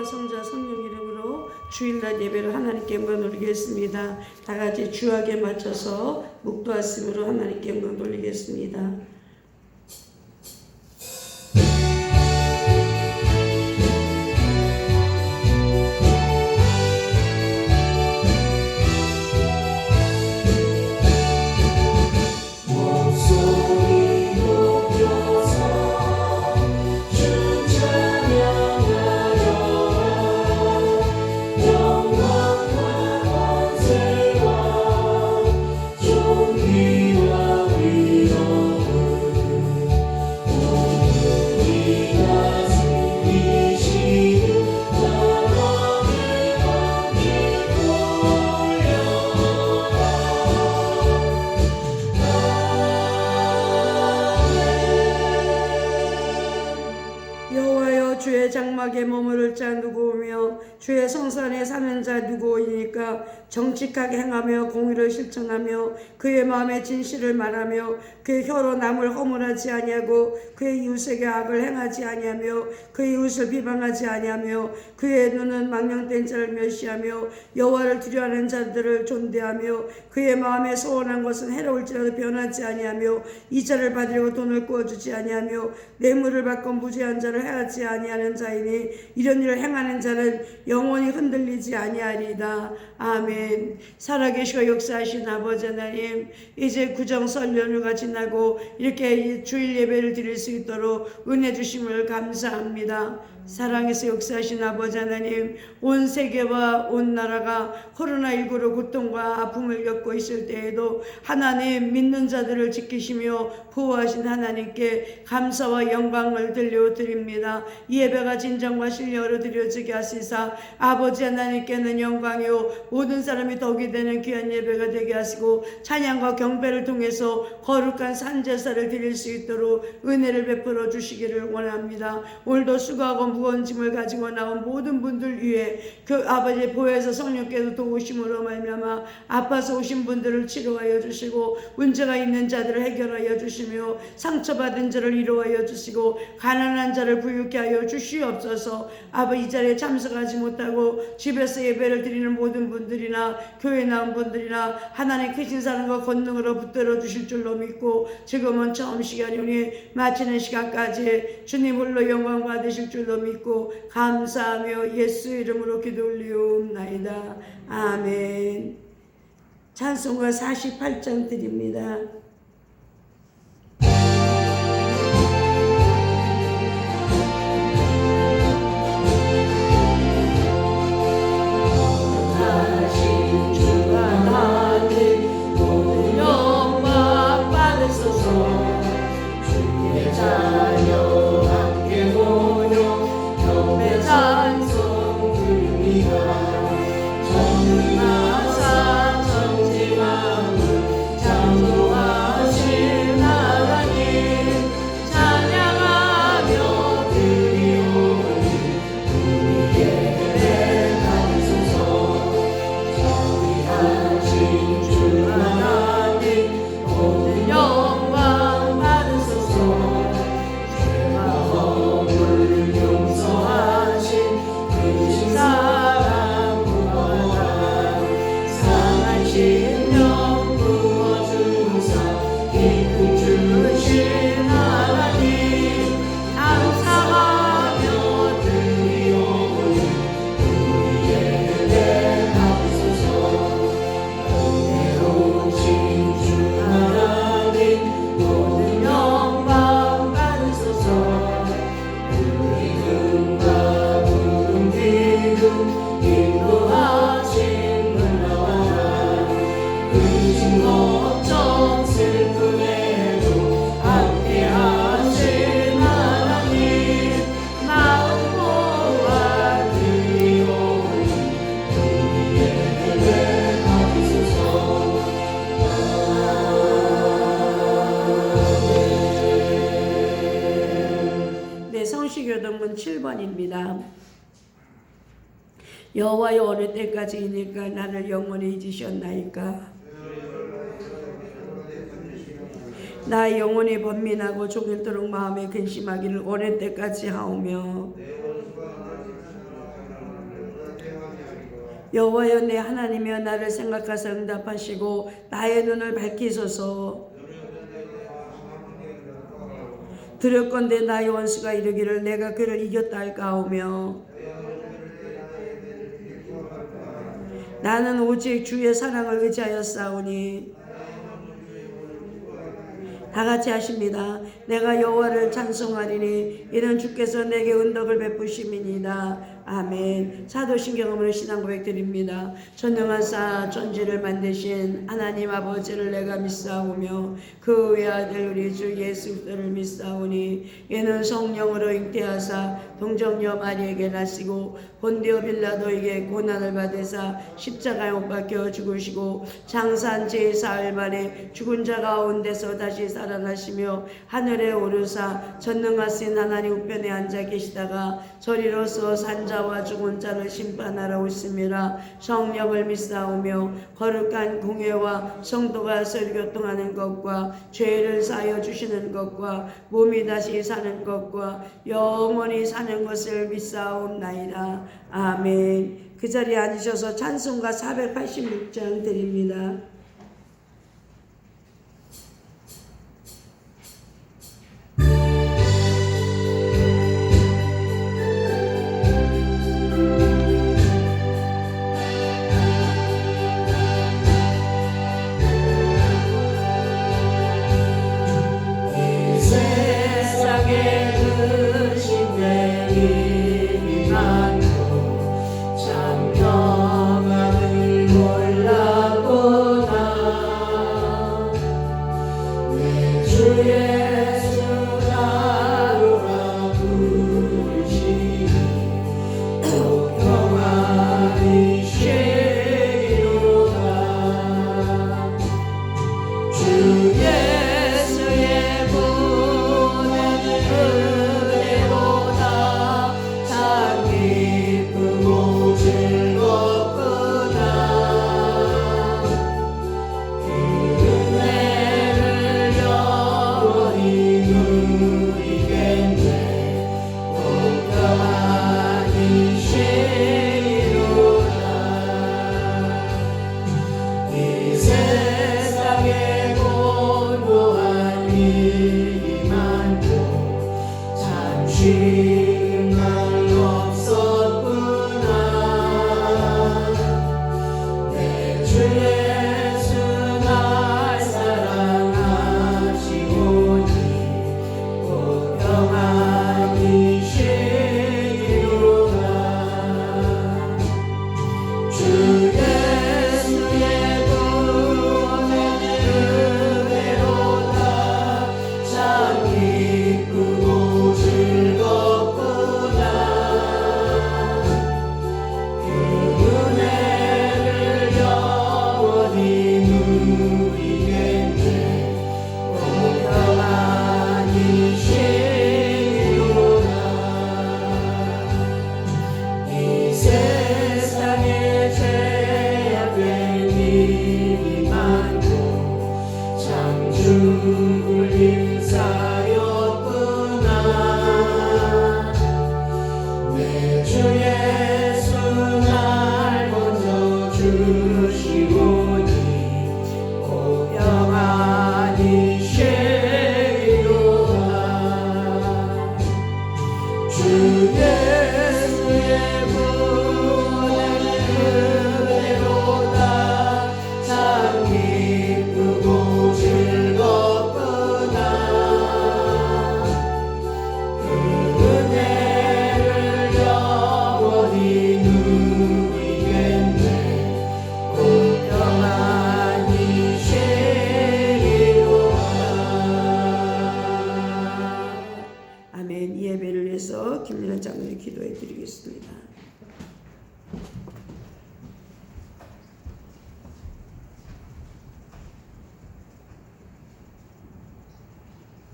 성자 성령 이름으로 주일날 예배를 하나님께 영광 돌리겠습니다. 다 같이 주악에 맞춰서 묵도하심으로 하나님께 영광 돌리겠습니다. 주의 장막에 머무를 자 누구오며 주의 성산에 사는 자 누구오이니까 정직하게 행하며 공의를 실천하며 그의 마음에 진실을 말하며 그의 혀로 남을 허물하지 아니하고 그의 이웃에게 악을 행하지 아니하며 그의 이웃을 비방하지 아니하며 그의 눈은 망령된 자를 멸시하며 여호와를 두려워하는 자들을 존대하며 그의 마음에 소원한 것은 해로울지라도 변하지 아니하며 이자를 받으려고 돈을 구워주지 아니하며 뇌물을 받고 무죄한 자를 해하지 아니하는 자이니 이런 일을 행하는 자는 영원히 흔들리지 아니하리이다. 아멘. 살아계시고 역사하신 아버지 하나님, 이제 구정설 연휴가 지나고 이렇게 주일 예배를 드릴 수 있도록 은혜 주심을 감사합니다. 사랑에서 역사하신 아버지 하나님, 온 세계와 온 나라가 코로나19로 고통과 아픔을 겪고 있을 때에도 하나님 믿는 자들을 지키시며 보호하신 하나님께 감사와 영광을 들려드립니다. 이 예배가 진정과 신령으로 드려지게 하시사 아버지 하나님께는 영광이요 모든 사람이 덕이 되는 귀한 예배가 되게 하시고 찬양과 경배를 통해서 거룩한 산제사를 드릴 수 있도록 은혜를 베풀어 주시기를 원합니다. 오늘도 수고하고 무거운 짐을 가지고 나온 모든 분들 위해 그 아버지의 보혜사 성령께서 도우심으로 말미암아 아파서 오신 분들을 치료하여 주시고 문제가 있는 자들을 해결하여 주시며 상처받은 자를 위로하여 주시고 가난한 자를 부유케 하여 주시옵소서. 아버지 이 자리에 참석하지 못하고 집에서 예배를 드리는 모든 분들이나 교회 나온 분들이나 하나님 크신 사랑과 권능으로 붙들어 주실 줄로 믿고 지금은 처음 시간이오니 마치는 시간까지 주님 홀로 영광 받으실 줄로 믿고 감사하며 예수 이름으로 기도 올리옵나이다. 아멘. 찬송가 48장 드립니다. 성시교동문 7번입니다. 여호와여 어느 때까지이니까 나를 영원히 잊으셨나이까. 나 영혼이 번민하고 종일토록 마음에 근심하기를 어느 때까지 하오며 여호와여 내 하나님이여 나를 생각하사 응답하시고 나의 눈을 밝히소서. 두렵건대 나의 원수가 이르기를 내가 그를 이겼다 할까 하오며 나는 오직 주의 사랑을 의지하여 싸우니. 다 같이 하십니다. 내가 여호와를 찬송하리니 이는 주께서 내게 은덕을 베푸심이니이다. 아멘. 사도신경으로 신앙 고백 드립니다. 전능하사 천지를 만드신 하나님 아버지를 내가 믿사오며 그 외아들 우리 주 예수 그리스도를 믿사오니 이는 성령으로 잉태하사 동정녀 마리에게 나시고 본디오 빌라도에게 고난을 받으사 십자가에 못 박혀 죽으시고 장사한 제4일 만에 죽은 자 가운데서 다시 살아나시며 하늘에 오르사 전능하신 하나님 우편에 앉아 계시다가 저리로서 산자와 죽은 자를 심판하러 오심이라. 성령을 믿사오며 거룩한 공회와 성도가 설교통하는 것과 죄를 사하여 주시는 것과 몸이 다시 사는 것과 영원히 사는 것을 믿사옵나이다. 아멘. 그 자리에 앉으셔서 찬송가 486장 드립니다. 김민환 장로님 기도해 드리겠습니다.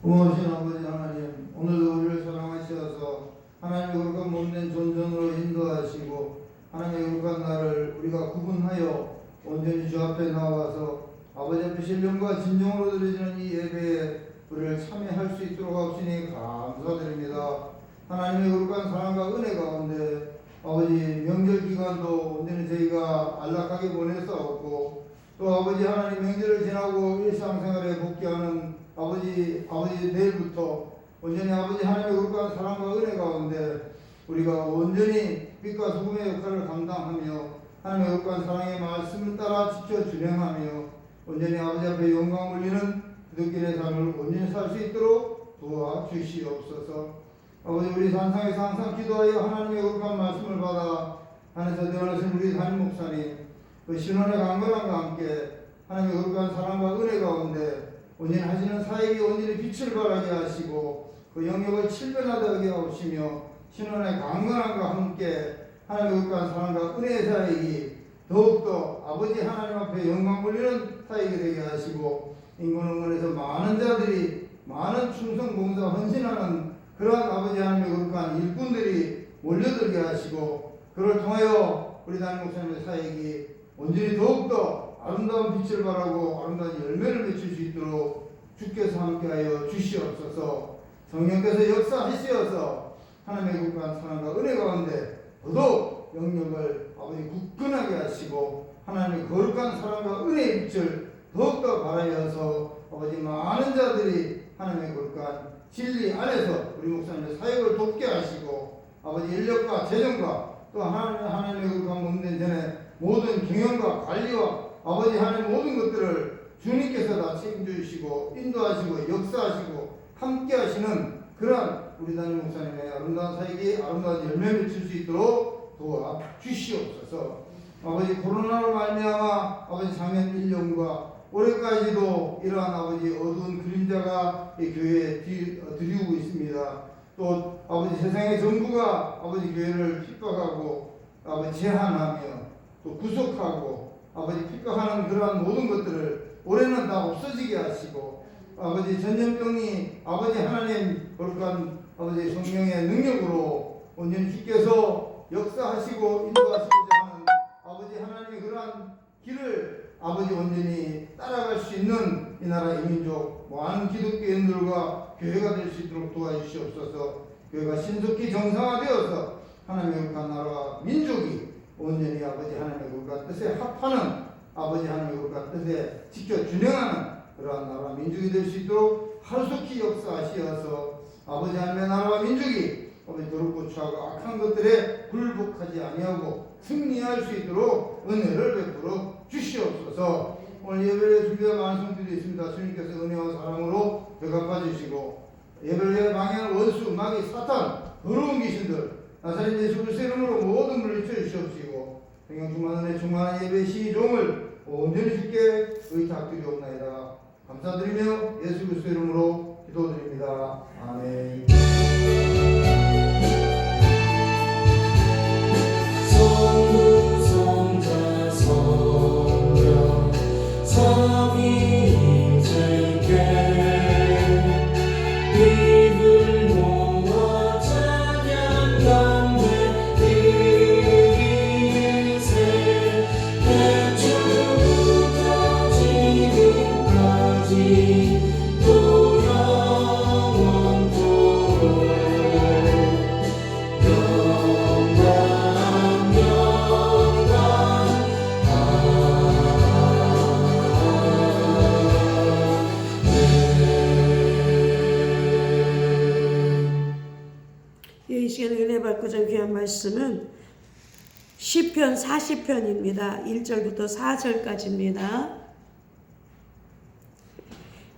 고마우신 아버지 하나님, 오늘도 우리를 사랑하시어서 하나님의 거룩한 몸된 존전으로 인도하시고 하나님의 거룩한 날을 우리가 구분하여 온전히 주 앞에 나와서 아버지 앞에 신령과 진정으로 드려지는 이 예배에 우리를 참여할 수 있도록 하시니 감사드립니다. 하나님의 거룩한 사랑과 은혜 가운데 아버지 명절 기간도 온전히 저희가 안락하게 보냈사옵고 또 아버지 하나님 명절을 지나고 일상생활에 복귀하는 아버지 내일부터 온전히 아버지 하나님의 거룩한 사랑과 은혜 가운데 우리가 온전히 빛과 소금의 역할을 감당하며 하나님의 거룩한 사랑의 말씀을 따라 지켜 준행하며 온전히 아버지 앞에 영광 올리는 기독교의 삶을 온전히 살 수 있도록 도와주시옵소서. 아버지 우리 산상에서 항상 기도하여 하나님의 거룩한 말씀을 받아 하늘에서 대원하신 우리 담임 목사님 그 신원의 강건함과 함께 하나님의 거룩한 사랑과 은혜 가운데 온전히 하시는 사역이 온전히 빛을 발하게 하시고 그 영역을 칠변하게 하시며 신원의 강건함과 함께 하나님의 거룩한 사랑과 은혜의 사역이 더욱더 아버지 하나님 앞에 영광 올리는 사역이 되게 하시고 인권응원에서 많은 자들이 많은 충성 봉사 헌신하는 그러한 아버지 하나님의 거룩한 일꾼들이 몰려들게 하시고 그를 통하여 우리 담임 목사님의 사역이 온전히 더욱더 아름다운 빛을 발하고 아름다운 열매를 맺힐 수 있도록 주께서 함께하여 주시옵소서. 성령께서 역사하시어서 하나님의 거룩한 사랑과 은혜 가운데 더더욱 영역을 아버지 굳건하게 하시고 하나님의 거룩한 사랑과 은혜의 빛을 더욱더 발하여서 아버지 많은 자들이 하나님의 거룩한 진리 안에서 우리 목사님의 사역을 돕게 하시고 아버지 인력과 재정과 또 하나님의 거룩한 몸된 전에 모든 경영과 관리와 아버지 하나님 모든 것들을 주님께서 다 책임주시고 인도하시고 역사하시고 함께 하시는 그러한 우리 담임 목사님의 아름다운 사역이 아름다운 열매를 맺힐 수 있도록 도와주시옵소서. 아버지 코로나로 말미암아 아버지 작년 1년과 올해까지도 이러한 아버지 어두운 그림자가 이 교회에 들이우고 있습니다. 또 아버지 세상의 정부가 아버지 교회를 핍박하고 아버지 제한하며 또 구속하고 아버지 핍박하는 그러한 모든 것들을 올해는 다 없어지게 하시고 아버지 전염병이 아버지 하나님 거룩한 아버지 성령의 능력으로 온전히 주께서 역사하시고 인도하시고자 하는 아버지 하나님의 그러한 길을 아버지 온전히 따라갈 수 있는 이 나라 이민족 많은 기독교인들과 교회가 될 수 있도록 도와주시옵소서. 교회가 신속히 정상화되어서 하나님의 거룩한 나라와 민족이 온전히 아버지 하나님의 거룩한 뜻에 합하는 아버지 하나님의 거룩한 뜻에 지켜 준행하는 그러한 나라와 민족이 될 수 있도록 하루속히 역사하시어서 아버지 하나님의 나라와 민족이 아버지 더럽고 추하고 악한 것들에 굴복하지 아니하고 승리할 수 있도록 은혜를 베풀어 주시옵소서. 오늘 예배를 준비한 많은 성들이 있습니다. 주님께서 은혜와 사랑으로 배갚아 주시고 예배를 방해하는 원수, 마귀, 사탄, 더러운 귀신들 나사렛 예수 그리스도의 이름으로 모든 물리쳐 주시옵시고 성령 충만한 은혜 충만한 예배 시종을 온전히 주께 의탁드리옵나이다. 감사드리며 예수 그리스도의 이름으로 기도드립니다. 아멘. 이 시간에 은혜 받고 전 귀한 말씀은 시편 40편입니다. 1절부터 4절까지입니다.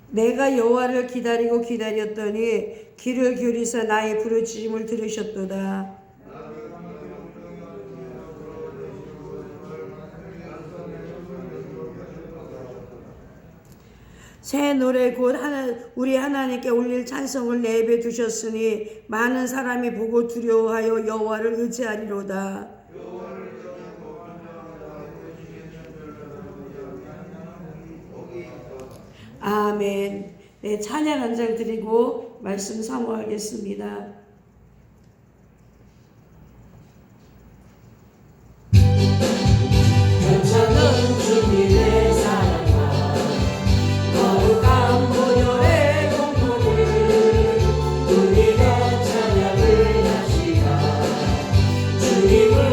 내가 여호와를 기다리고 기다렸더니 귀를 기울이사 나의 부르짖음을 들으셨도다. 새 노래 곧 우리 하나님께 올릴 찬송을 내입에 두셨으니 많은 사람이 보고 두려워하여 여호와를 의지하리로다. 아멘. 네, 찬양 한 장 드리고 말씀 사모하겠습니다. 괜찮은 주님의 사랑과 거룩한 보혈의 공포를 우리가 찬양을 하시라. 주님을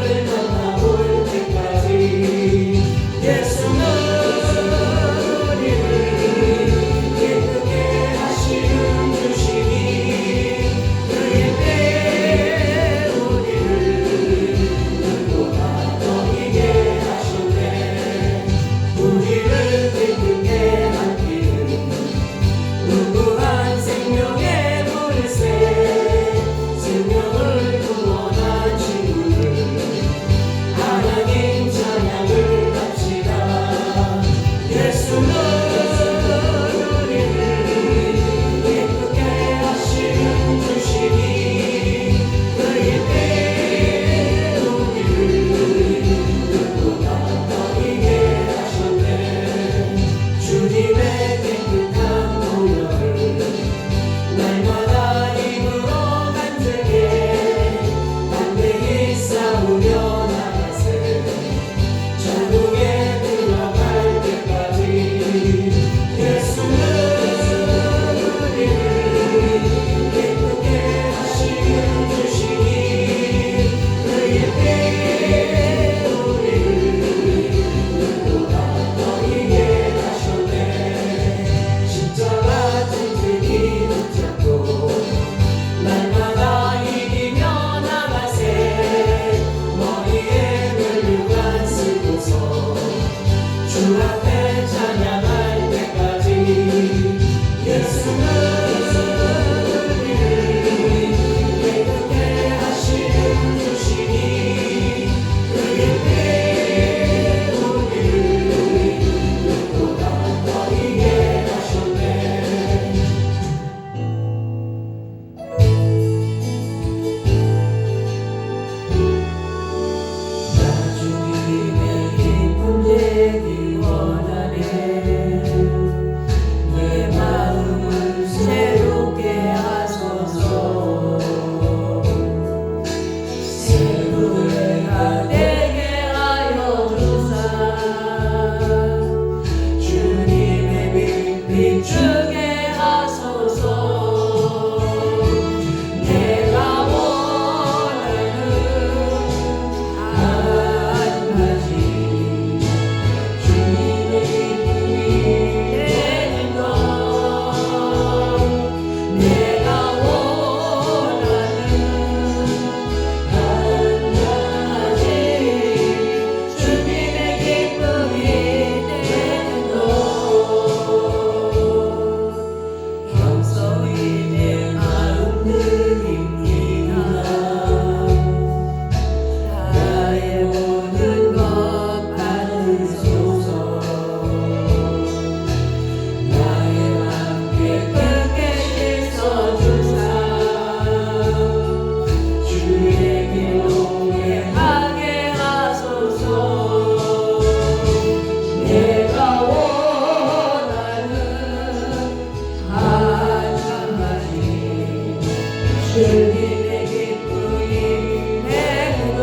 주님의 기쁨이 되는 것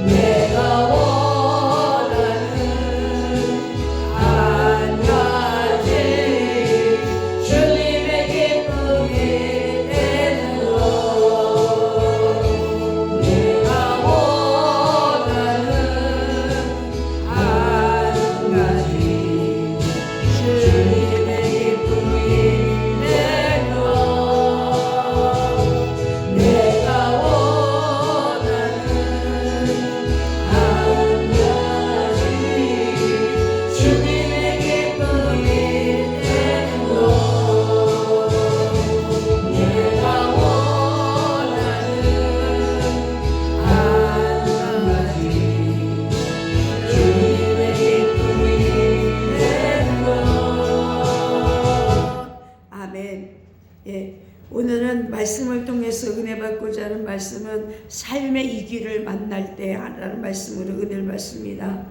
내가 원하는 한 가지 주님의 기쁨이 되는 것 내가 원하는 한 가지 주님의 기쁨이 되는 것 내가 원하는 한 가지 주님의 기쁨이 되는 것 내가 원하는 한 가지 주님의 기쁨이 되는 것 아멘. 예, 오늘은 말씀을 통해서 은혜 받고자 하는 말씀은 삶의 이기를 만날 때라는 말씀으로 은혜를 받습니다.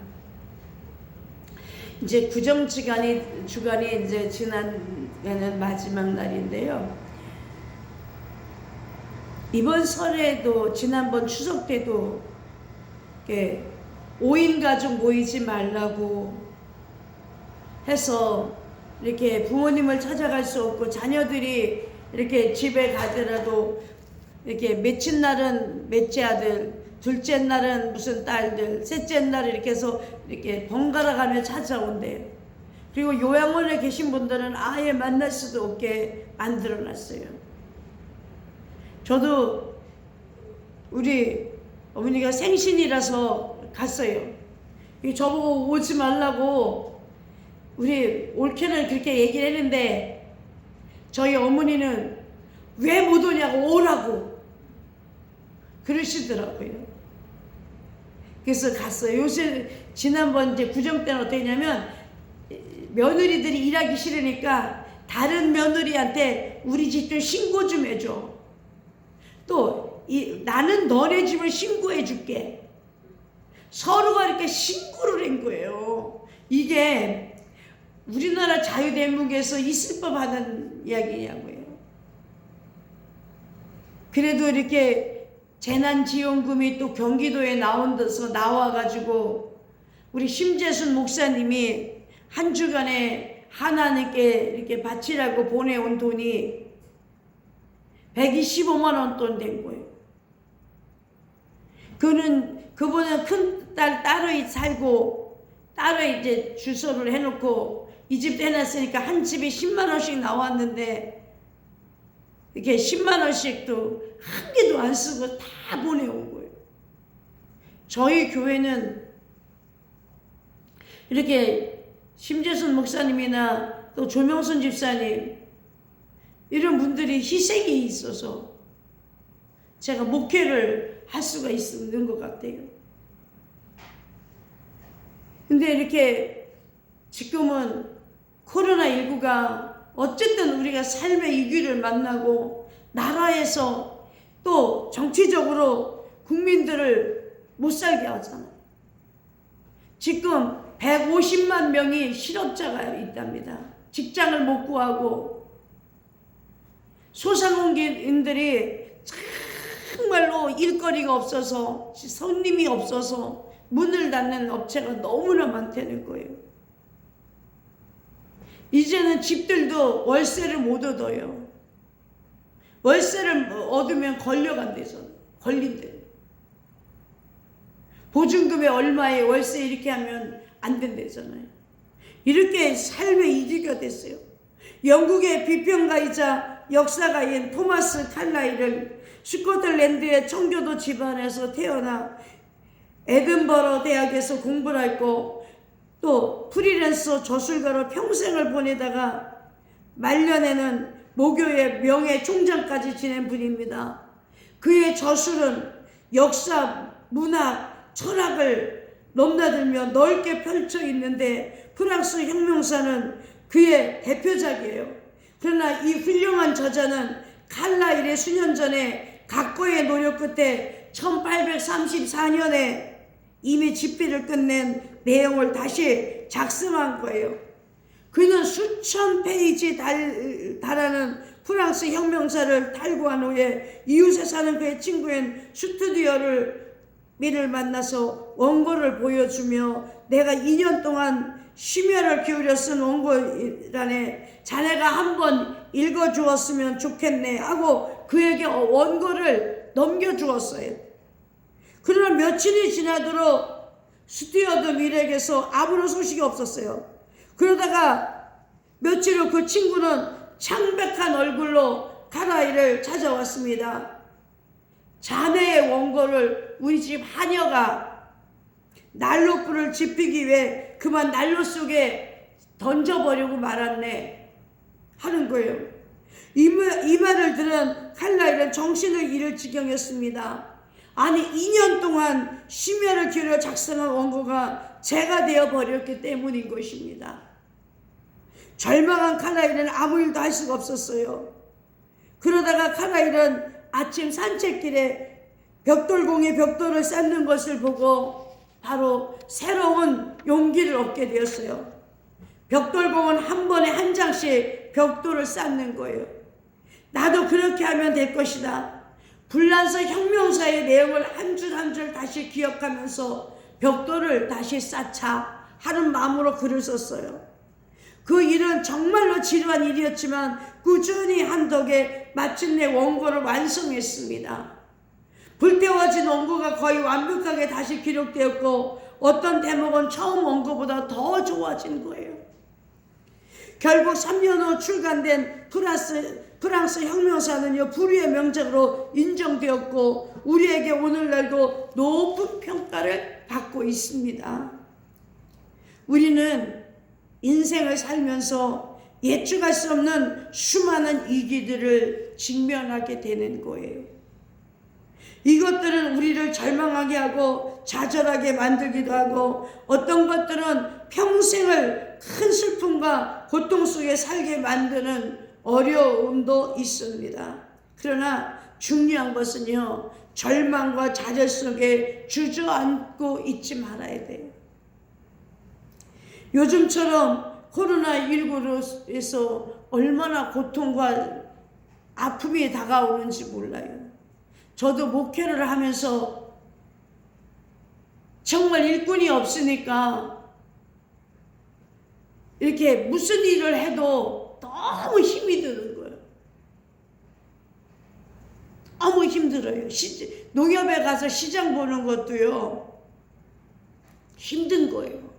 이제 구정 주간이 이제 지나가는 마지막 날인데요. 이번 설에도 지난번 추석 때도 이렇게 5인 가족 모이지 말라고 해서 이렇게 부모님을 찾아갈 수 없고 자녀들이 이렇게 집에 가더라도 이렇게 며칠 날은 넷째 아들, 둘째 날은 무슨 딸들, 셋째 날 이렇게 해서 이렇게 번갈아 가며 찾아온대요. 그리고 요양원에 계신 분들은 아예 만날 수도 없게 만들어놨어요. 저도 우리 어머니가 생신이라서 갔어요. 저보고 오지 말라고 우리 올케는 그렇게 얘기를 했는데 저희 어머니는 왜 못 오냐고 오라고 그러시더라고요. 그래서 갔어요. 요새 지난번 이제 구정 때는 어떠냐면 며느리들이 일하기 싫으니까 다른 며느리한테 우리 집 좀 신고 좀 해줘. 또 나는 너네 집을 신고해 줄게. 서로가 이렇게 신고를 한 거예요. 이게 우리나라 자유대목에서 있을 법하는 이야기냐고요. 그래도 이렇게 재난지원금이 또 경기도에 나와가지고 우리 심재순 목사님이 한 주간에 하나님께 이렇게 바치라고 보내온 돈이 125만 원 돈 된 거예요. 그분은 큰 딸 따로 살고 따로 이제 주소를 해놓고 이 집도 해놨으니까 한 집에 10만 원씩 나왔는데 이렇게 10만 원씩도 한 개도 안 쓰고 다 보내온 거예요. 저희 교회는 이렇게 심재순 목사님이나 또 조명순 집사님 이런 분들이 희생이 있어서 제가 목회를 할 수가 있는 것 같아요. 근데 이렇게 지금은 코로나19가 어쨌든 우리가 삶의 위기를 만나고 나라에서 또 정치적으로 국민들을 못 살게 하잖아요. 지금 150만 명이 실업자가 있답니다. 직장을 못 구하고 소상공인들이 정말로 일거리가 없어서 손님이 없어서 문을 닫는 업체가 너무나 많다는 거예요. 이제는 집들도 월세를 못 얻어요. 월세를 얻으면 걸려간대잖아요. 걸린대. 보증금이 얼마에 월세 이렇게 하면 안 된대잖아요. 이렇게 삶의 이기가 됐어요. 영국의 비평가이자 역사가인 토마스 칼라일은 스코틀랜드의 청교도 집안에서 태어나 에든버러 대학에서 공부를 했고 또 프리랜서 저술가로 평생을 보내다가 말년에는 모교의 명예 총장까지 지낸 분입니다. 그의 저술은 역사, 문학, 철학을 넘나들며 넓게 펼쳐 있는데 프랑스 혁명사는 그의 대표작이에요. 그러나 이 훌륭한 저자는 칼라일의 수년 전에 각고의 노력 끝에 1834년에 이미 집필을 끝낸 내용을 다시 작성한 거예요. 그는 수천 페이지 달하는 프랑스 혁명사를 탈구한 후에 이웃에 사는 그의 친구인 슈투디어를 미를 만나서 원고를 보여주며 내가 2년 동안 심혈을 기울여 쓴 원고란에 자네가 한번 읽어주었으면 좋겠네 하고 그에게 원고를 넘겨주었어요. 그러나 며칠이 지나도록 스튜어드 밀에게서 아무런 소식이 없었어요. 그러다가 며칠 후 그 친구는 창백한 얼굴로 카라이를 찾아왔습니다. 자네의 원고를 우리 집 하녀가 난로불을 지피기 위해 그만 난로 속에 던져버리고 말았네 하는 거예요. 이 말을 들은 칼라일은 정신을 잃을 지경이었습니다. 아니 2년 동안 심혈을 기울여 작성한 원고가 제가 되어버렸기 때문인 것입니다. 절망한 칼라일은 아무 일도 할 수가 없었어요. 그러다가 칼라일은 아침 산책길에 벽돌공이 벽돌을 쌓는 것을 보고 바로 새로운 용기를 얻게 되었어요. 벽돌공은 한 번에 한 장씩 벽돌을 쌓는 거예요. 나도 그렇게 하면 될 것이다. 불란서 혁명사의 내용을 한 줄 한 줄 다시 기억하면서 벽돌을 다시 쌓자 하는 마음으로 글을 썼어요. 그 일은 정말로 지루한 일이었지만 꾸준히 한 덕에 마침내 원고를 완성했습니다. 불태워진 원고가 거의 완벽하게 다시 기록되었고 어떤 대목은 처음 원고보다 더 좋아진 거예요. 결국 3년 후 출간된 프랑스 혁명사는요 불후의 명작으로 인정되었고 우리에게 오늘날도 높은 평가를 받고 있습니다. 우리는 인생을 살면서 예측할 수 없는 수많은 위기들을 직면하게 되는 거예요. 이것들은 우리를 절망하게 하고 좌절하게 만들기도 하고 어떤 것들은 평생을 큰 슬픔과 고통 속에 살게 만드는 어려움도 있습니다. 그러나 중요한 것은요 절망과 좌절 속에 주저앉고 있지 말아야 돼요. 요즘처럼 코로나19로 해서 얼마나 고통과 아픔이 다가오는지 몰라요. 저도 목회를 하면서 정말 일꾼이 없으니까 이렇게 무슨 일을 해도 너무 힘이 드는 거예요. 너무 힘들어요. 농협에 가서 시장 보는 것도요 힘든 거예요.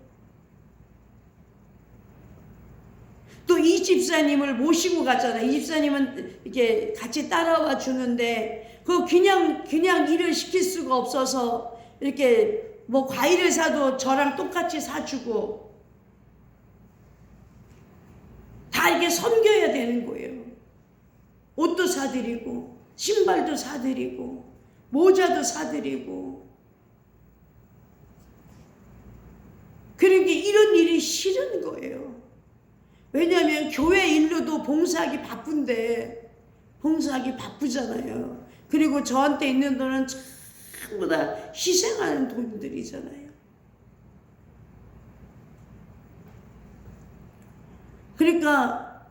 또 이 집사님을 모시고 가잖아요. 이 집사님은 이렇게 같이 따라와 주는데 그 그냥 일을 시킬 수가 없어서 이렇게 뭐 과일을 사도 저랑 똑같이 사주고 다 이렇게 섬겨야 되는 거예요. 옷도 사드리고 신발도 사드리고 모자도 사드리고 그러니까 이런 일이 싫은 거예요. 왜냐하면 교회 일로도 봉사하기 바쁜데 봉사하기 바쁘잖아요. 그리고 저한테 있는 돈은 전부 다 희생하는 돈들이잖아요. 그러니까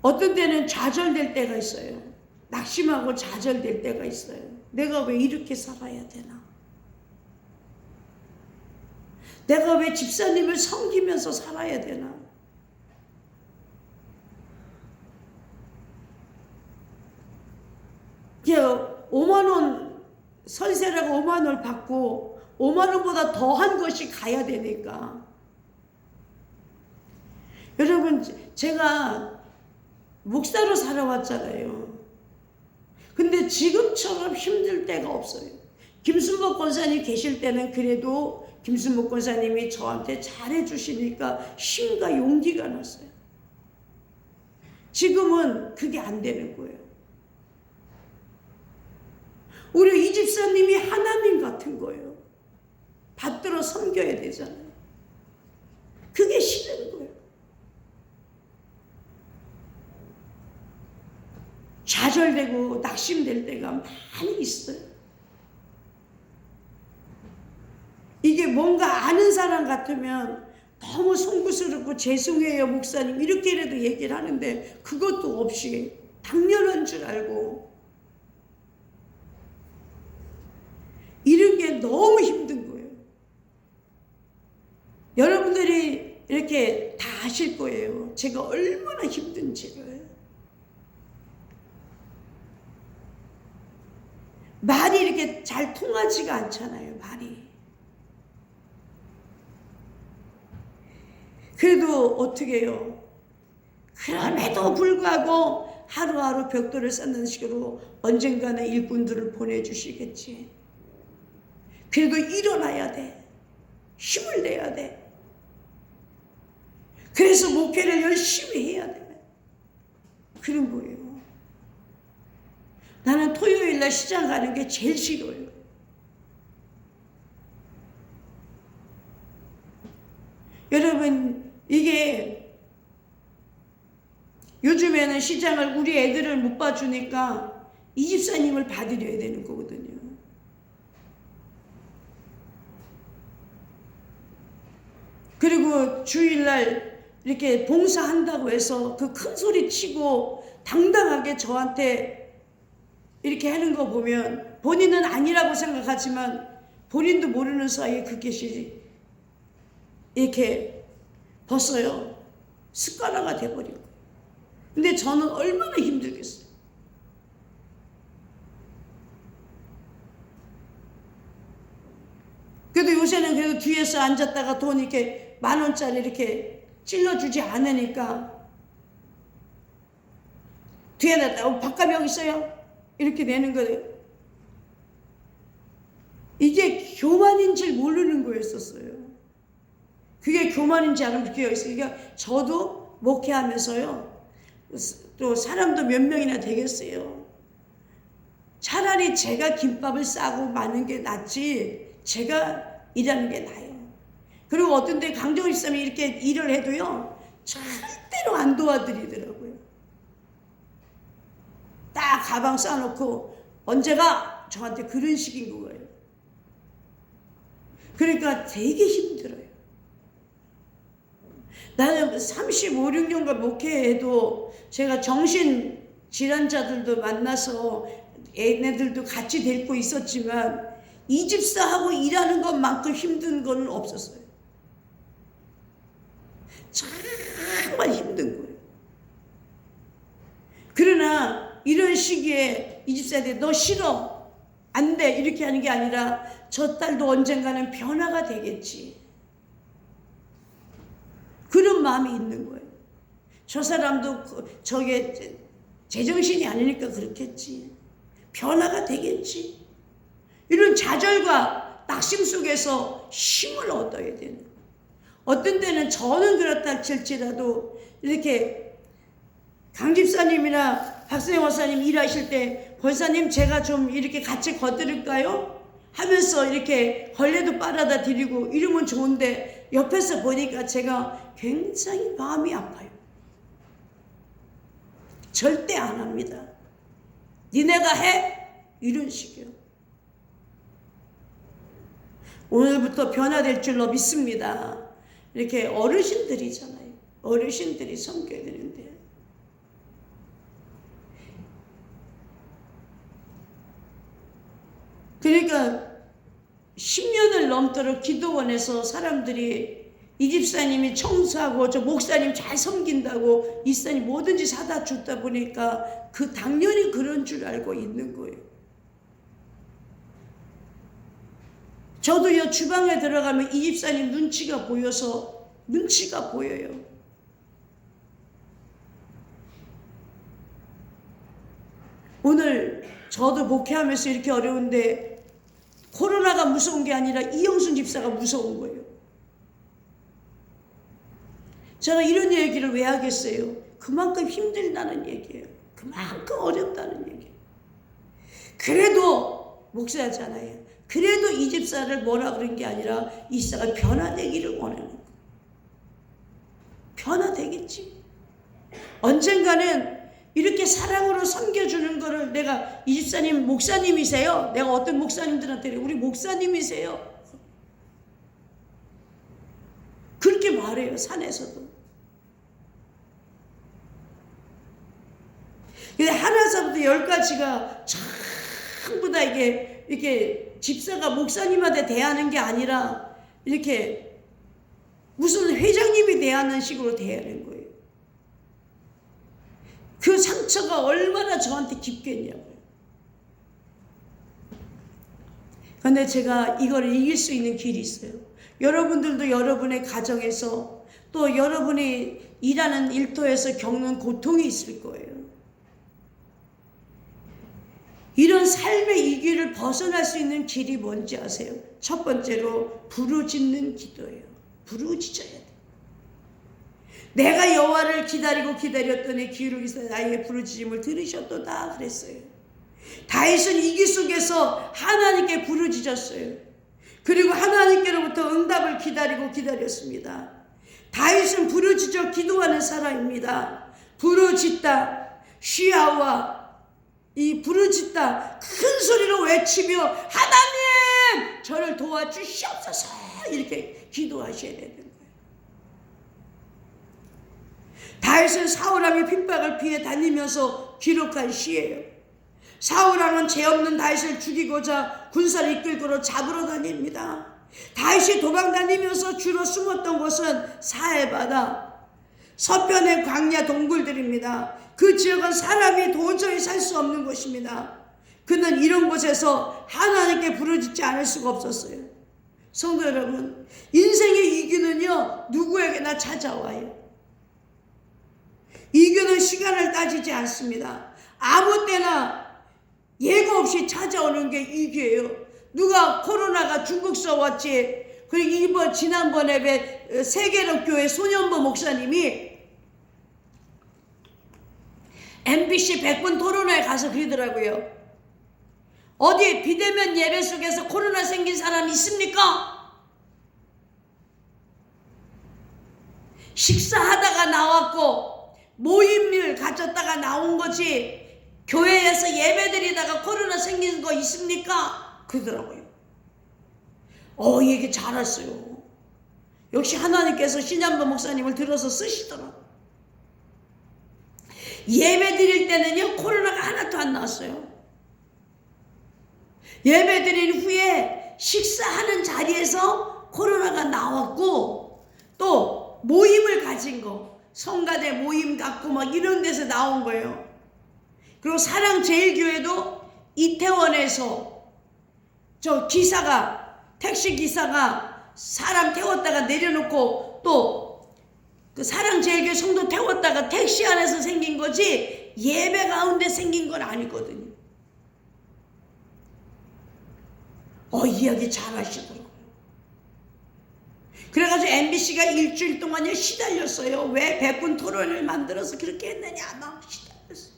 어떤 때는 좌절될 때가 있어요. 낙심하고 좌절될 때가 있어요. 내가 왜 이렇게 살아야 되나? 내가 왜 집사님을 섬기면서 살아야 되나? 이게 5만 원 선세라고 5만 원을 받고 5만 원보다 더한 것이 가야 되니까. 여러분 제가 목사로 살아왔잖아요. 근데 지금처럼 힘들 때가 없어요. 김순복 권사님 계실 때는 그래도 김순복 권사님이 저한테 잘해주시니까 힘과 용기가 났어요. 지금은 그게 안 되는 거예요. 우리 이 집사님이 하나님 같은 거예요. 받들어 섬겨야 되잖아요. 그게 싫은 거예요. 좌절되고 낙심될 때가 많이 있어요. 이게 뭔가 아는 사람 같으면 너무 송구스럽고 죄송해요 목사님 이렇게라도 얘기를 하는데 그것도 없이 당연한 줄 알고 이런 게 너무 힘든 거예요. 여러분들이 이렇게 다 아실 거예요. 제가 얼마나 힘든지를. 말이 이렇게 잘 통하지가 않잖아요. 말이. 그래도 어떻게 해요? 그럼에도 불구하고 하루하루 벽돌을 쌓는 식으로 언젠가는 일꾼들을 보내주시겠지. 그래도 일어나야 돼. 힘을 내야 돼. 그래서 목회를 열심히 해야 돼. 그런 거예요. 나는 토요일날 시장 가는 게 제일 싫어요. 여러분 이게 요즘에는 시장을 우리 애들을 못 봐주니까 이 집사님을 봐드려야 되는 거거든요. 그리고 주일날 이렇게 봉사한다고 해서 그 큰 소리 치고 당당하게 저한테 이렇게 하는 거 보면 본인은 아니라고 생각하지만 본인도 모르는 사이에 그것이 이렇게 벌써요 습관화가 돼버리고. 근데 저는 얼마나 힘들겠어요. 그래도 요새는 그래도 뒤에서 앉았다가 돈 이렇게 10,000원짜리 이렇게 찔러주지 않으니까 뒤에 놨다가 밥값 여기 있어요 이렇게 내는 거예요. 이게 교만인 줄 모르는 거였었어요. 그게 교만인 줄 알면 그렇게 있어요. 그러니까 저도 목회하면서요 또 사람도 몇 명이나 되겠어요. 차라리 제가 김밥을 싸고 마는 게 낫지 제가 일하는 게 나아요. 그리고 어떤 데 강정을 있으면 이렇게 일을 해도요 절대로 안 도와드리더라고요. 딱 가방 싸놓고 언제가 저한테 그런 식인 거예요. 그러니까 되게 힘들어요. 나는 35, 6년간 목회해도 제가 정신 질환자들도 만나서 얘네들도 같이 데리고 있었지만 이 집사하고 일하는 것만큼 힘든 건 없었어요. 정말 힘든 거예요. 그러나 이런 시기에 이 집사한테 너 싫어 안 돼 이렇게 하는 게 아니라 저 딸도 언젠가는 변화가 되겠지 그런 마음이 있는 거예요. 저 사람도 저게 제정신이 아니니까 그렇겠지 변화가 되겠지 이런 좌절과 낙심 속에서 힘을 얻어야 되는 거예요. 어떤 때는 저는 그렇다 칠지라도 이렇게 강 집사님이나 박선영 원사님 일하실 때 권사님 제가 좀 이렇게 같이 거들을까요? 하면서 이렇게 걸레도 빨아다 드리고 이러면 좋은데 옆에서 보니까 제가 굉장히 마음이 아파요. 절대 안 합니다. 니네가 해? 이런 식이요. 오늘부터 변화될 줄로 믿습니다. 이렇게 어르신들이잖아요. 어르신들이 섬겨야 되는데 그러니까 10년을 넘도록 기도원에서 사람들이 이 집사님이 청소하고 저 목사님 잘 섬긴다고 이 집사님 뭐든지 사다 주다 보니까 그 당연히 그런 줄 알고 있는 거예요. 저도요 주방에 들어가면 이 집사님 눈치가 보여서 눈치가 보여요. 오늘 저도 목회하면서 이렇게 어려운데 코로나가 무서운 게 아니라 이영순 집사가 무서운 거예요. 제가 이런 얘기를 왜 하겠어요? 그만큼 힘들다는 얘기예요. 그만큼 어렵다는 얘기예요. 그래도 목사잖아요. 그래도 이 집사를 뭐라 그런 게 아니라 이 집사가 변화되기를 원하는 거예요. 변화되겠지. 언젠가는 이렇게 사랑으로 섬겨주는 거를 내가 이 집사님 목사님이세요? 내가 어떤 목사님들한테 우리 목사님이세요? 그렇게 말 바래요. 산에서도. 근데 하나서부터 10가지가 전부 다 이렇게 집사가 목사님한테 대하는 게 아니라 이렇게 무슨 회장님이 대하는 식으로 대하는 거예요. 그 상처가 얼마나 저한테 깊겠냐고요. 근데 제가 이걸 이길 수 있는 길이 있어요. 여러분들도 여러분의 가정에서 또 여러분이 일하는 일터에서 겪는 고통이 있을 거예요. 이런 삶의 이 길을 벗어날 수 있는 길이 뭔지 아세요? 첫 번째로 부르짖는 기도예요. 부르짖어야 돼. 내가 여호와를 기다렸더니 기울이서 나의 부르짖음을 들으셨도다 그랬어요. 다윗은 위기 속에서 하나님께 부르짖었어요. 그리고 하나님께로부터 응답을 기다렸습니다. 다윗은 부르짖어 기도하는 사람입니다. 부르짖다, 쉬아와 이 부르짖다 큰 소리로 외치며 하나님 저를 도와주시옵소서 이렇게 기도하셔야 되는 거예요. 다윗은 사울왕의 핍박을 피해 다니면서 기록한 시예요. 사울왕은 죄 없는 다윗을 죽이고자 군사를 이끌고 잡으러 다닙니다. 다윗이 도망 다니면서 주로 숨었던 곳은 사해바다, 서편의 광야 동굴들입니다. 그 지역은 사람이 도저히 살 수 없는 곳입니다. 그는 이런 곳에서 하나님께 부르짖지 않을 수가 없었어요. 성도 여러분, 인생의 이기는요 누구에게나 찾아와요. 이기는 시간을 따지지 않습니다. 아무 때나 예고 없이 찾아오는 게 이기예요. 누가 코로나가 중국서 왔지. 그리고 지난번에 세계력교회 손현보 목사님이 MBC 100분 토론회에 가서 그러더라고요. 어디 비대면 예배 속에서 코로나 생긴 사람 있습니까? 식사하다가 나왔고 모임을 가졌다가 나온 거지 교회에서 예배드리다가 코로나 생긴 거 있습니까? 그러더라고요. 얘기 잘했어요. 역시 하나님께서 신현보 목사님을 들어서 쓰시더라고요. 예배 드릴 때는요 코로나가 하나도 안 나왔어요. 예배 드린 후에 식사하는 자리에서 코로나가 나왔고 또 모임을 가진 거 성가대 모임 갖고 막 이런 데서 나온 거예요. 그리고 사랑제일교회도 이태원에서 저 택시 기사가 사람 태웠다가 내려놓고 또 그 사랑제일교회 성도 태웠다가 택시 안에서 생긴 거지 예배 가운데 생긴 건 아니거든요. 이야기 잘 하시더라고요. 그래가지고 MBC가 일주일 동안요 시달렸어요. 왜 100분 토론을 만들어서 그렇게 했느냐 막 시달렸어요.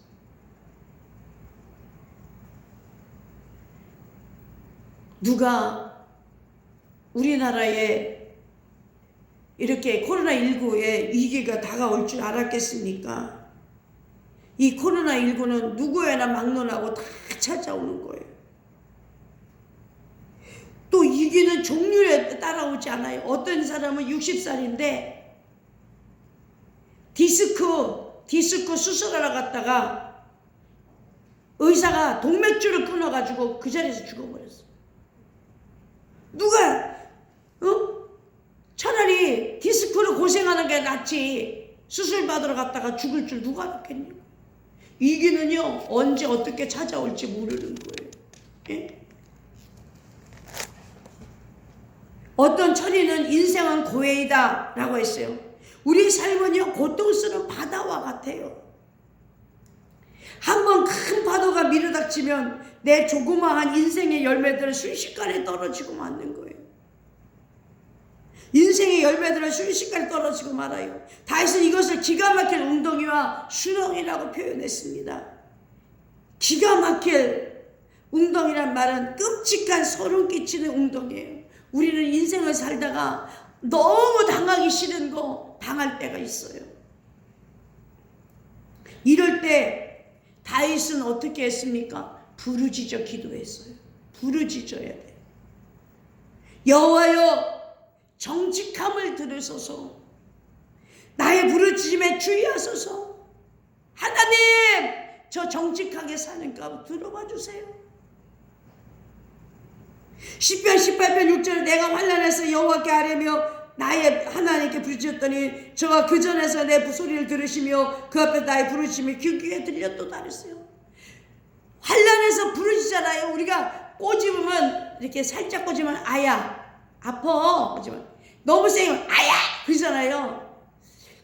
누가 우리나라에 이렇게 코로나19의 위기가 다가올 줄 알았겠습니까? 이 코로나19는 누구에나 막론하고 다 찾아오는 거예요. 또 위기는 종류에 따라오지 않아요. 어떤 사람은 60살인데 디스크 수술하러 갔다가 의사가 동맥줄을 끊어가지고 그 자리에서 죽어버렸어요. 누가 차라리 디스크로 고생하는 게 낫지 수술 받으러 갔다가 죽을 줄 누가 알았겠냐고. 위기는요 언제 어떻게 찾아올지 모르는 거예요. 예? 어떤 천인은 인생은 고해이다 라고 했어요. 우리 삶은요 고통스러운 바다와 같아요. 한번 큰 파도가 밀어닥치면 내 조그마한 인생의 열매들은 순식간에 떨어지고 마는 거예요. 인생의 열매들은 순식간에 떨어지고 말아요. 다윗은 이것을 기가 막힐 웅덩이와 수렁이라고 표현했습니다. 기가 막힐 웅덩이란 말은 끔찍한 소름 끼치는 웅덩이에요. 우리는 인생을 살다가 너무 당하기 싫은 거 당할 때가 있어요. 이럴 때 다윗은 어떻게 했습니까? 부르짖어 기도했어요. 부르짖어야 돼. 여호와여 정직함을 들으소서. 나의 부르짖음에 주의하소서. 하나님, 저 정직하게 사는 것 들어봐 주세요. 시편 18편 6절에 내가 환난에서 여호와께 아뢰며 나의 하나님께 부르짖었더니 저가 그 전에서 내 소리를 들으시며 그 앞에 나의 부르짖음이 귀 귀에 들렸도다 그랬어요. 환난에서 부르짖잖아요. 우리가 꼬집으면 이렇게 살짝 꼬집으면 아야 아파 꼬집으면 너무 세면 아야 그러잖아요.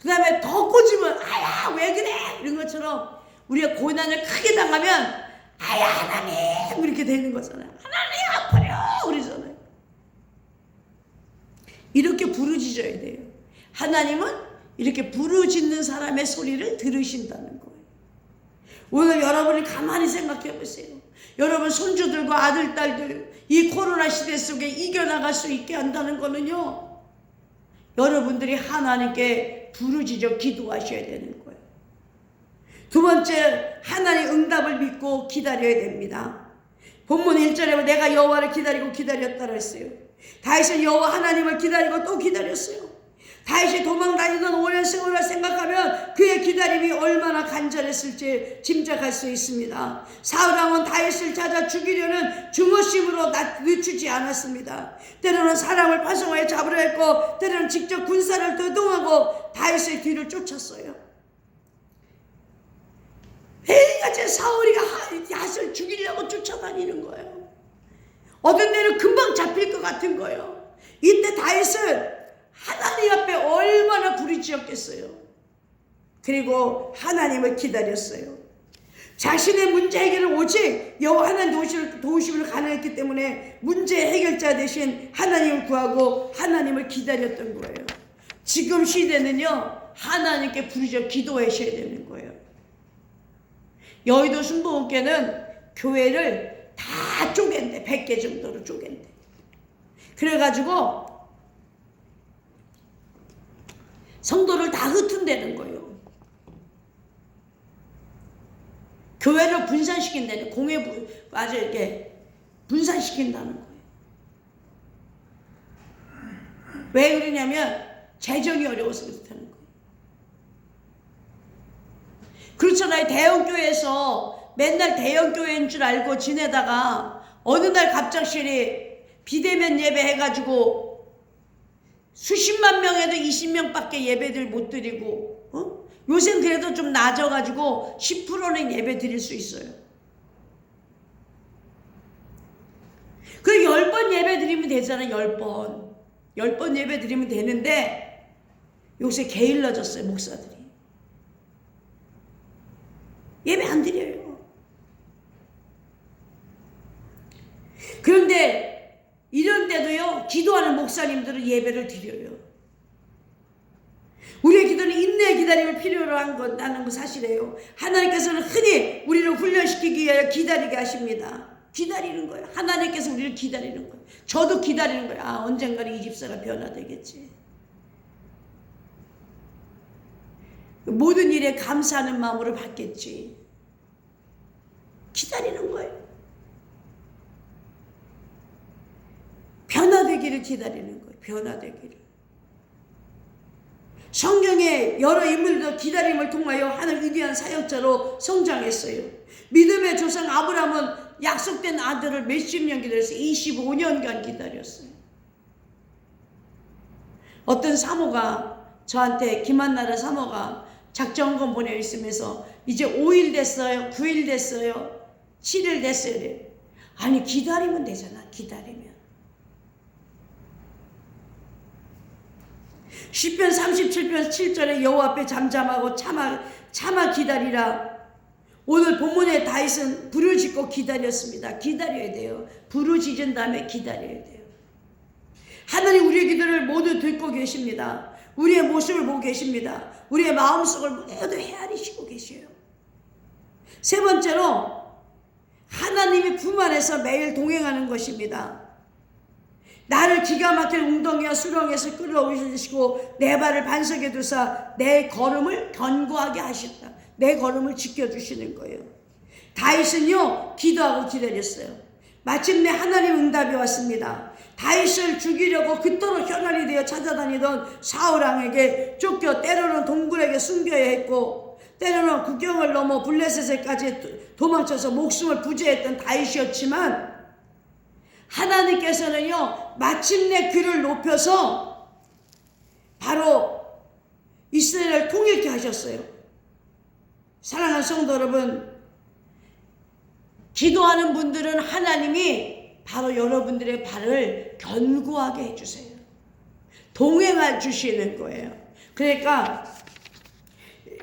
그 다음에 더 꼬집으면 아야 왜 그래 이런 것처럼 우리가 고난을 크게 당하면 아야 하나님 이렇게 되는 거잖아요. 하나님 아파요 그러잖아요. 이렇게 부르짖어야 돼요. 하나님은 이렇게 부르짖는 사람의 소리를 들으신다는 거예요. 오늘 여러분이 가만히 생각해 보세요. 여러분 손주들과 아들, 딸들 이 코로나 시대 속에 이겨나갈 수 있게 한다는 거는요, 여러분들이 하나님께 부르짖어 기도하셔야 되는 거예요. 두 번째, 하나님의 응답을 믿고 기다려야 됩니다. 본문 1절에 내가 여호와를 기다리고 기다렸다 그랬어요. 다윗은 여호와 하나님을 기다리고 또 기다렸어요. 다윗이 도망다니던 오랜 세월을 생각하면 그의 기다림이 얼마나 간절했을지 짐작할 수 있습니다. 사울왕은 다윗을 찾아 죽이려는 중어심으로 늦추지 않았습니다. 때로는 사람을 파송하여 잡으려 했고 때로는 직접 군사를 대동하고 다윗의 뒤를 쫓았어요. 매일같이 사울이 앗을 죽이려고 쫓아다니는 거예요. 어떤 때는 금방 잡힐 것 같은 거예요. 이때 다윗은 하나님 앞에 얼마나 부르짖었겠어요. 그리고 하나님을 기다렸어요. 자신의 문제 해결은 오직 여호와 하나님 도우심을 가능했기 때문에 문제 해결자 대신 하나님을 구하고 하나님을 기다렸던 거예요. 지금 시대는요, 하나님께 부르짖어 기도하셔야 되는 거예요. 여의도 순복음교회는 교회를 다 쪼갠대. 100개 정도로 쪼갠대. 그래가지고 성도를 다 흩은다는 거예요. 교회를 분산시킨다는, 아주 이렇게 분산시킨다는 거예요. 왜 그러냐면 재정이 어려워서 그렇다는 거예요. 그렇잖아요. 대형교회에서 맨날 대형교회인 줄 알고 지내다가 어느 날 갑작스레 비대면 예배 해가지고 수십만 명에도 20명밖에 예배들 못 드리고, 요새는 그래도 좀 낮아가지고 10%는 예배 드릴 수 있어요. 그 10번 예배 드리면 되잖아요. 10번 예배 드리면 되는데 요새 게을러졌어요. 목사들이 예배 안 드려요. 그런데 이런데도요, 기도하는 목사님들은 예배를 드려요. 우리의 기도는 인내의 기다림을 필요로 한다는 거 사실이에요. 하나님께서는 흔히 우리를 훈련시키기 위하여 기다리게 하십니다. 기다리는 거예요. 하나님께서 우리를 기다리는 거예요. 저도 기다리는 거예요. 아, 언젠가는 이 집사가 변화되겠지. 모든 일에 감사하는 마음으로 받겠지. 기다리는 거예요. 변화되기를 기다리는 거예요. 변화되기를. 성경의 여러 인물도 기다림을 통하여 하는 위대한 사역자로 성장했어요. 믿음의 조상 아브라함은 약속된 아들을 몇십 년 기다렸어요. 25년간 기다렸어요. 어떤 사모가 저한테, 김한나라 사모가 작정권 보내 있으면서 이제 5일 됐어요, 9일 됐어요, 7일 됐어요. 아니, 기다리면 되잖아. 기다리면. 시편 37편 7절에 여호와 앞에 잠잠하고 참아 기다리라. 오늘 본문의 다윗은 부르짖고 기다렸습니다. 기다려야 돼요. 부르짖은 다음에 기다려야 돼요. 하나님 우리의 기도를 모두 듣고 계십니다. 우리의 모습을 보고 계십니다. 우리의 마음속을 모두 헤아리시고 계셔요. 세 번째로, 하나님이 품 안에서 매일 동행하는 것입니다. 나를 기가 막힌 웅덩이와 수렁에서 끌어올리시고 내 발을 반석에 두사 내 걸음을 견고하게 하셨다. 내 걸음을 지켜주시는 거예요. 다윗은요, 기도하고 기다렸어요. 마침내 하나님 응답이 왔습니다. 다윗을 죽이려고 그토록 혈안이 되어 찾아다니던 사울왕에게 쫓겨 때로는 동굴에게 숨겨야 했고 때로는 국경을 넘어 블레셋에까지 도망쳐서 목숨을 부지했던 다윗이었지만 하나님께서는요 마침내 그를 높여서 바로 이스라엘을 통일케 하셨어요. 사랑하는 성도 여러분, 기도하는 분들은 하나님이 바로 여러분들의 발을 견고하게 해주세요. 동행해 주시는 거예요. 그러니까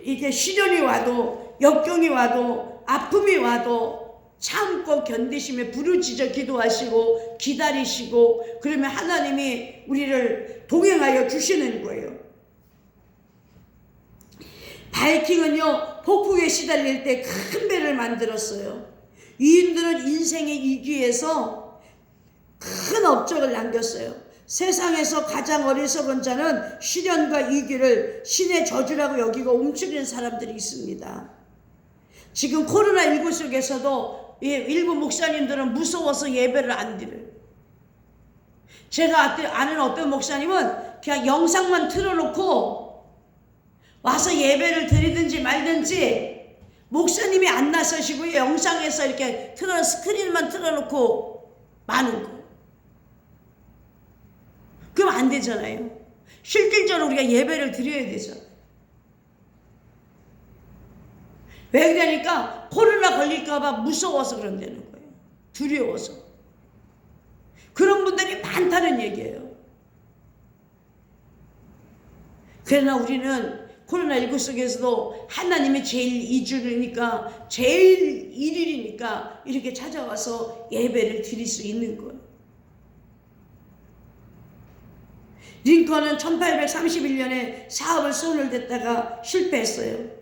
이게 시련이 와도 역경이 와도 아픔이 와도 참고 견디시며 부르짖어 기도하시고 기다리시고 그러면 하나님이 우리를 동행하여 주시는 거예요. 바이킹은요 폭풍에 시달릴 때 큰 배를 만들었어요. 위인들은 인생의 위기에서 큰 업적을 남겼어요. 세상에서 가장 어리석은 자는 시련과 위기를 신의 저주라고 여기고 움츠리는 사람들이 있습니다. 지금 코로나19 속에서도 일부 목사님들은 무서워서 예배를 안 드려요. 제가 아는 어떤 목사님은 그냥 영상만 틀어놓고 와서 예배를 드리든지 말든지 목사님이 안 나서시고 영상에서 이렇게 스크린만 틀어놓고 마는 거. 그럼 안 되잖아요. 실질적으로 우리가 예배를 드려야 되잖아요. 왜 그러니까 코로나 걸릴까봐 무서워서 그런다는 거예요. 두려워서. 그런 분들이 많다는 얘기예요. 그러나 우리는 코로나19 속에서도 하나님이 제일 이주니까 제일 일일이니까 이렇게 찾아와서 예배를 드릴 수 있는 거예요. 링컨은 1831년에 사업을 손을 댔다가 실패했어요.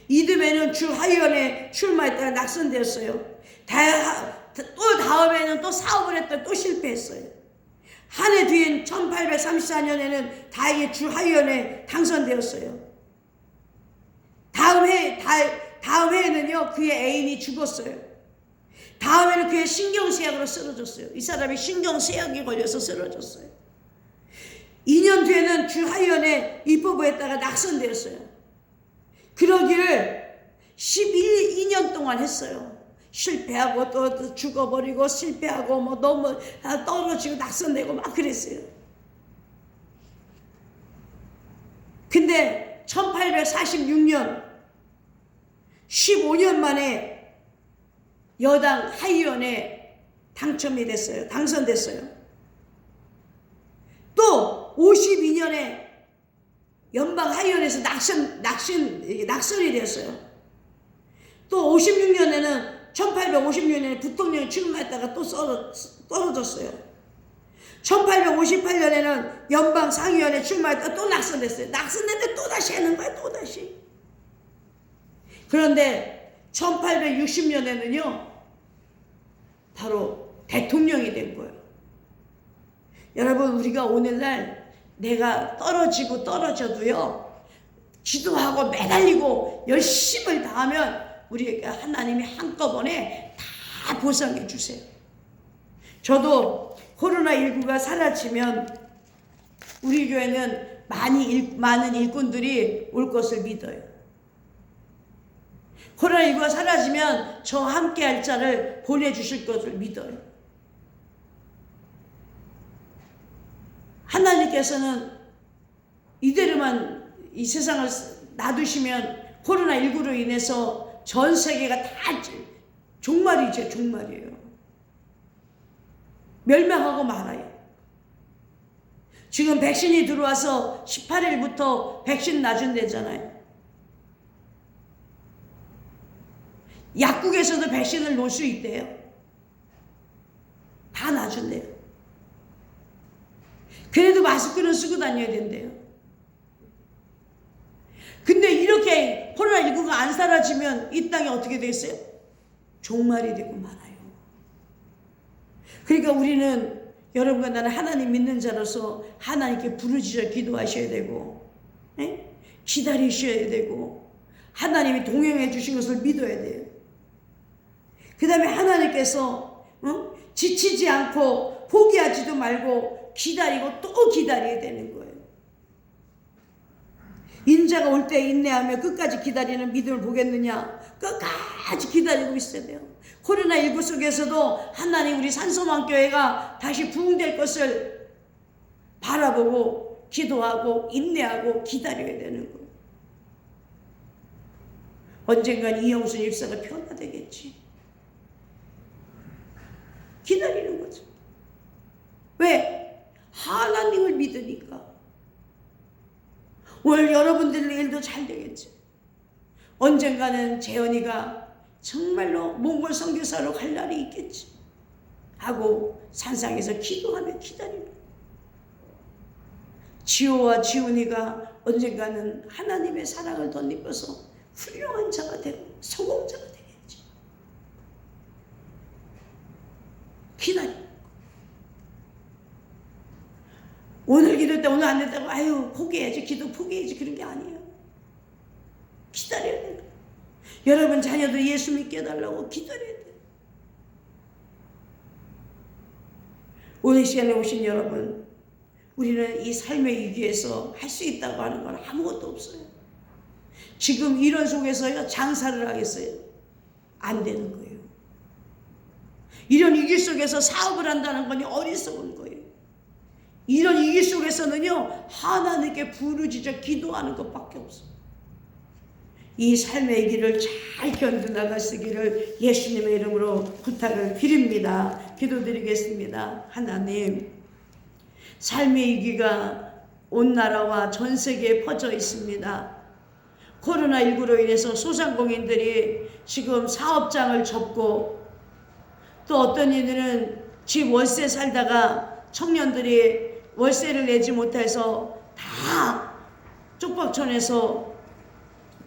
이듬해는 주 하의원에 출마했다가 낙선되었어요. 또 다음에는 또 사업을 했다가 또 실패했어요. 한 해 뒤인 1834년에는 다행히 주 하의원에 당선되었어요. 다음 해에는요 그의 애인이 죽었어요. 다음에는 그의 신경쇠약으로 쓰러졌어요. 이 사람이 신경쇠약이 걸려서 쓰러졌어요. 2년 뒤에는 주 하의원에 입법했다가 낙선되었어요. 그러기를 2년 동안 했어요. 실패하고 또 죽어버리고 실패하고 뭐 너무 떨어지고 낙선되고 막 그랬어요. 근데 1846년 15년 만에 여당 하의원에 당첨이 됐어요. 당선됐어요. 또 52년에 연방 하의원에서 낙선이 됐어요. 또 56년에는 1856년에 부통령이 출마했다가 또 떨어졌어요. 1858년에는 연방 상의원에 출마했다가 또 낙선됐어요. 낙선됐는데 또 다시 하는 거예요. 또 다시. 그런데 1860년에는요 바로 대통령이 된 거예요. 여러분, 우리가 오늘날 내가 떨어져도요 기도하고 매달리고 열심을 다하면 우리가 하나님이 한꺼번에 다 보상해 주세요. 저도 코로나19가 사라지면 우리 교회는 많은 일꾼들이 올 것을 믿어요. 코로나19가 사라지면 저와 함께 할 자를 보내주실 것을 믿어요. 하나님께서는 이대로만 이 세상을 놔두시면 코로나19로 인해서 전 세계가 다 종말이죠. 종말이에요. 멸망하고 말아요. 지금 백신이 들어와서 18일부터 백신 놔준대잖아요. 약국에서도 백신을 놓을 수 있대요. 다 놔준대요. 그래도 마스크는 쓰고 다녀야 된대요. 근데 이렇게 코로나19가 안 사라지면 이 땅이 어떻게 됐어요? 종말이 되고 말아요. 그러니까 우리는 여러분과 나는 하나님 믿는 자로서 하나님께 부르짖어 기도하셔야 되고, 기다리셔야 되고, 하나님이 동행해 주신 것을 믿어야 돼요. 그 다음에 하나님께서 지치지 않고 포기하지도 말고 기다리고 또 기다려야 되는 거예요. 인자가 올 때 인내하며 끝까지 기다리는 믿음을 보겠느냐? 끝까지 기다리고 있어야 돼요. 코로나19 속에서도 하나님 우리 산소망교회가 다시 부흥될 것을 바라보고 기도하고 인내하고 기다려야 되는 거예요. 언젠간 이영순 집사가 변화되겠지. 기다리는 거죠. 왜? 하나님을 믿으니까. 오늘 여러분들 일도 잘 되겠죠. 언젠가는 재현이가 정말로 몽골 선교사로 갈 날이 있겠지 하고 산상에서 기도하며 기다리는 거예요. 지호와 지훈이가 언젠가는 하나님의 사랑을 덧입어서 훌륭한 자가 되고 성공자가 되겠지. 기다리는 거예요. 오늘 기도 때 오늘 안 됐다고 아유 포기해야지, 기도 포기해야지, 그런 게 아니에요. 기다려야 돼요. 여러분 자녀들 예수 믿게 해달라고 기다려야 돼요. 오늘 시간에 오신 여러분, 우리는 이 삶의 위기에서 할 수 있다고 하는 건 아무것도 없어요. 지금 이런 속에서 장사를 하겠어요? 안 되는 거예요. 이런 위기 속에서 사업을 한다는 건 어리석은 거예요. 이런 위기 속에서는요, 하나님께 부르짖어 기도하는 것밖에 없어요. 이 삶의 위기를 잘 견뎌나가시기를 예수님의 이름으로 부탁을 드립니다. 기도드리겠습니다. 하나님, 삶의 위기가 온 나라와 전 세계에 퍼져 있습니다. 코로나19로 인해서 소상공인들이 지금 사업장을 접고, 또 어떤 이들은 집 월세 살다가 청년들이 월세를 내지 못해서 다 쪽박촌에서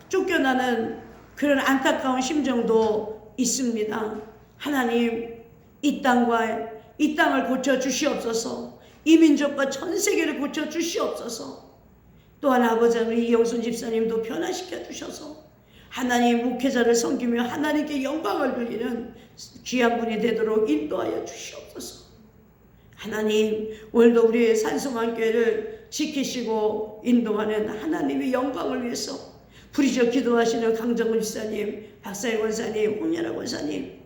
쫓겨나는 그런 안타까운 심정도 있습니다. 하나님, 이 땅을 고쳐 주시옵소서. 이 민족과 전 세계를 고쳐 주시옵소서. 또한 아버지 우리 이영순 집사님도 변화시켜 주셔서 하나님 목회자를 섬기며 하나님께 영광을 돌리는 귀한 분이 되도록 인도하여 주시옵소서. 하나님, 오늘도 우리의 산소망교회를 지키시고 인도하는 하나님의 영광을 위해서 부르짖어 기도하시는 강정근 집사님, 박사일 권사님, 홍연아 권사님,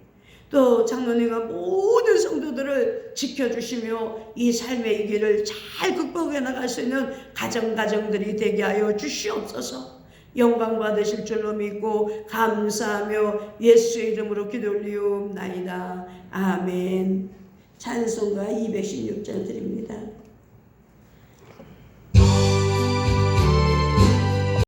또 장로님과 모든 성도들을 지켜주시며 이 삶의 위기를 잘 극복해 나갈 수 있는 가정들이 되게 하여 주시옵소서. 영광 받으실 줄로 믿고 감사하며 예수의 이름으로 기도 올리옵나이다. 아멘. 찬송가 216장 드립니다.